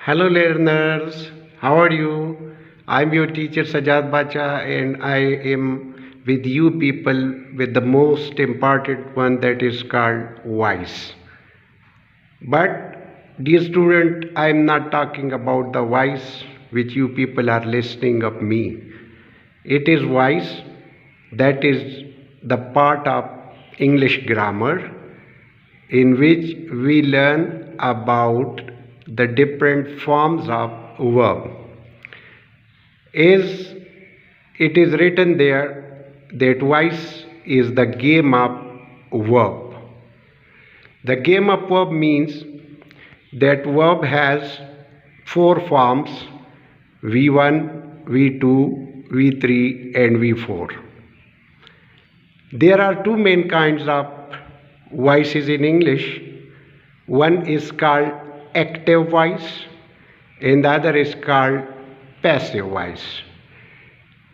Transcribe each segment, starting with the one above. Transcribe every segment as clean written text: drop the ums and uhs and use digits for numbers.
Hello learners, how are you? I'm your teacher Sajjad Bacha and I am with you people with the most important one that is called voice. But dear student, I am not talking about the voice which you people are listening of me. It is voice that is the part of English grammar in which we learn about the different forms of verb. As it is written there that voice is the game of verb. The game of verb means that verb has four forms: V1, V2, V3 and V4. There are two main kinds of voices in English. One is called active voice and the other is called passive voice.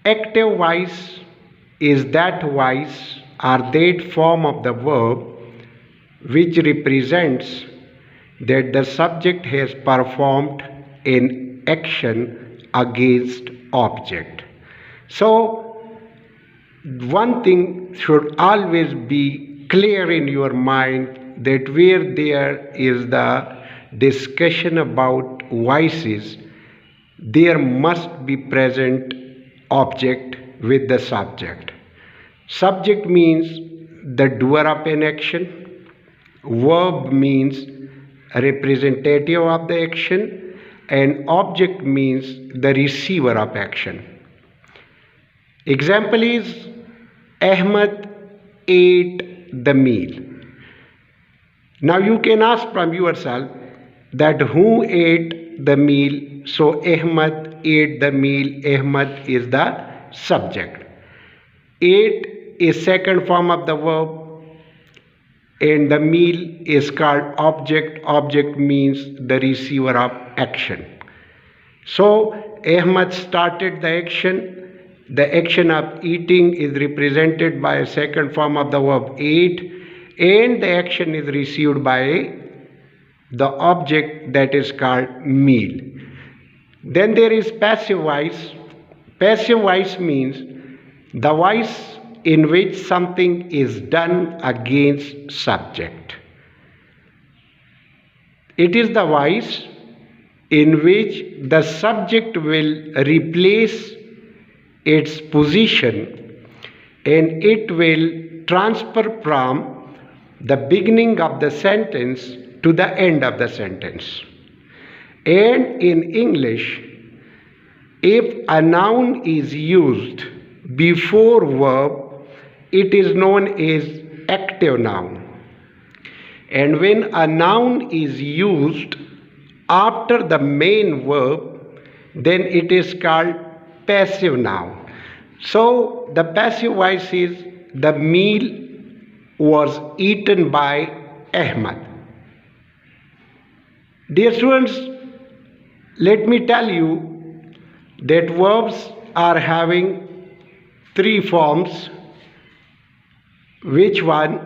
Active voice is that voice or that form of the verb which represents that the subject has performed an action against object. So one thing should always be clear in your mind, that where there is the discussion about voices, there must be present object with the subject. Subject means the doer of an action, verb means representative of the action, and object means the receiver of action. Example is Ahmed ate the meal. Now you can ask from yourself that who ate the meal? So Ahmed ate the meal. Ahmed is the subject. Ate is second form of the verb and the meal is called object. Object means the receiver of action. So Ahmed started the action. The action of eating is represented by a second form of the verb ate, and the action is received by the object that is called meal. Then there is passive voice. Passive voice means the voice in which something is done against subject. It is the voice in which the subject will replace its position and it will transfer from the beginning of the sentence to the end of the sentence. And in English, if a noun is used before verb, it is known as active noun. And when a noun is used after the main verb, then it is called passive noun. So the passive voice is the meal was eaten by Ahmed. Dear students, let me tell you that verbs are having three forms. Which one?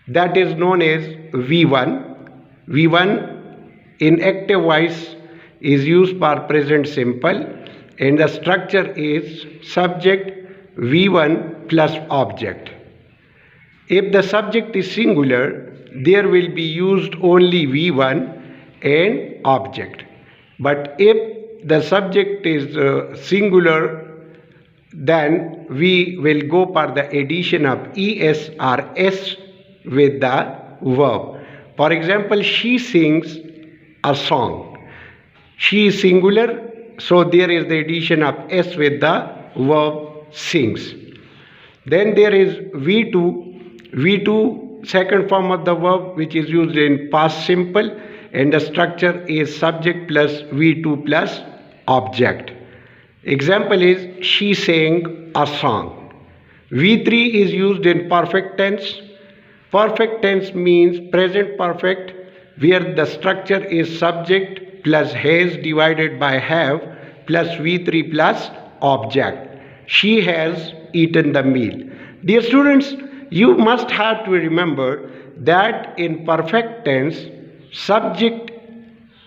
That is known as V1. V1 in active voice is used for present simple and the structure is subject V1 plus object. If the subject is singular, there will be used only V1 and object. But if the subject is singular, then we will go for the addition of es or s with the verb. For example, she sings a song. She is singular, so there is the addition of s with the verb sings. Then there is V2. V2 second form of the verb which is used in past simple and the structure is subject plus V2 plus object. Example is she sang a song. V3 is used in perfect tense. Perfect tense means present perfect where the structure is subject plus has divided by have plus V3 plus object. She has eaten the meal. Dear students, you must have to remember that in perfect tense, subject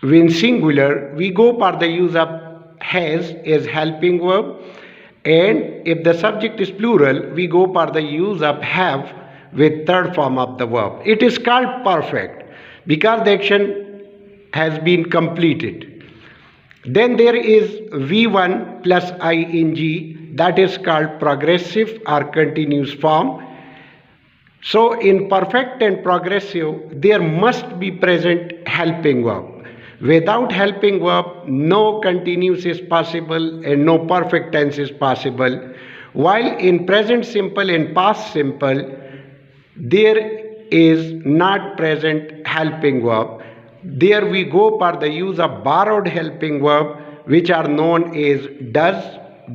when singular, we go for the use of has as helping verb, and if the subject is plural, we go for the use of have with third form of the verb. It is called perfect because the action has been completed. Then there is V1 plus ing, that is called progressive or continuous form. So in perfect and progressive, there must be present helping verb. Without helping verb, no continuous is possible and no perfect tense is possible. While in present simple and past simple, there is not present helping verb. There we go for the use of borrowed helping verb, which are known as does,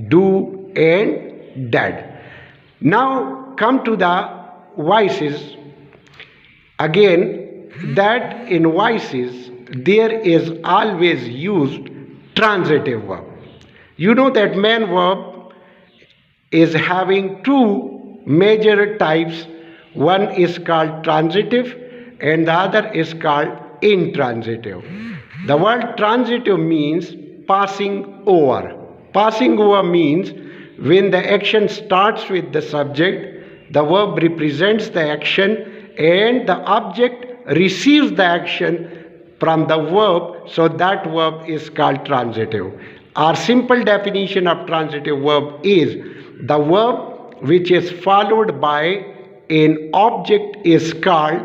do, and did. Now come to the voices. Again, that in voices there is always used transitive verb. You know that main verb is having two major types. One is called transitive and the other is called intransitive. The word transitive means passing over. Passing over means when the action starts with the subject, the verb represents the action and the object receives the action from the verb, so that verb is called transitive. Our simple definition of transitive verb is the verb which is followed by an object is called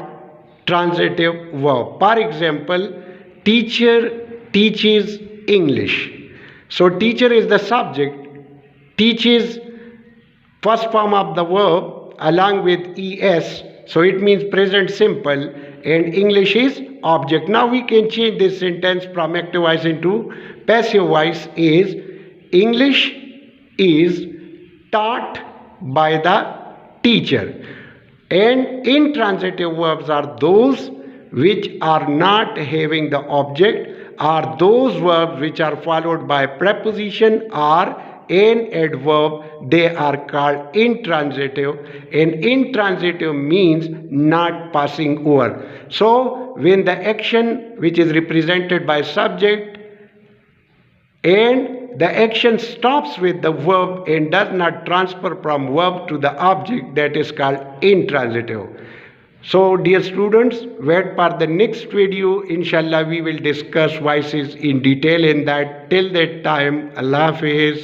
transitive verb. For example, teacher teaches English. So teacher is the subject, teaches first form of the verb along with es, so it means present simple, and English is object. Now we can change this sentence from active voice into passive voice is English is taught by the teacher. And intransitive verbs are those which are not having the object, are those verbs which are followed by preposition or an adverb. They are called intransitive, and intransitive means not passing over. So when the action which is represented by subject and the action stops with the verb and does not transfer from verb to the object, that is called intransitive. So dear students, wait for the next video. Inshallah we will discuss voices in detail in that. Till that time, Allah Hafiz.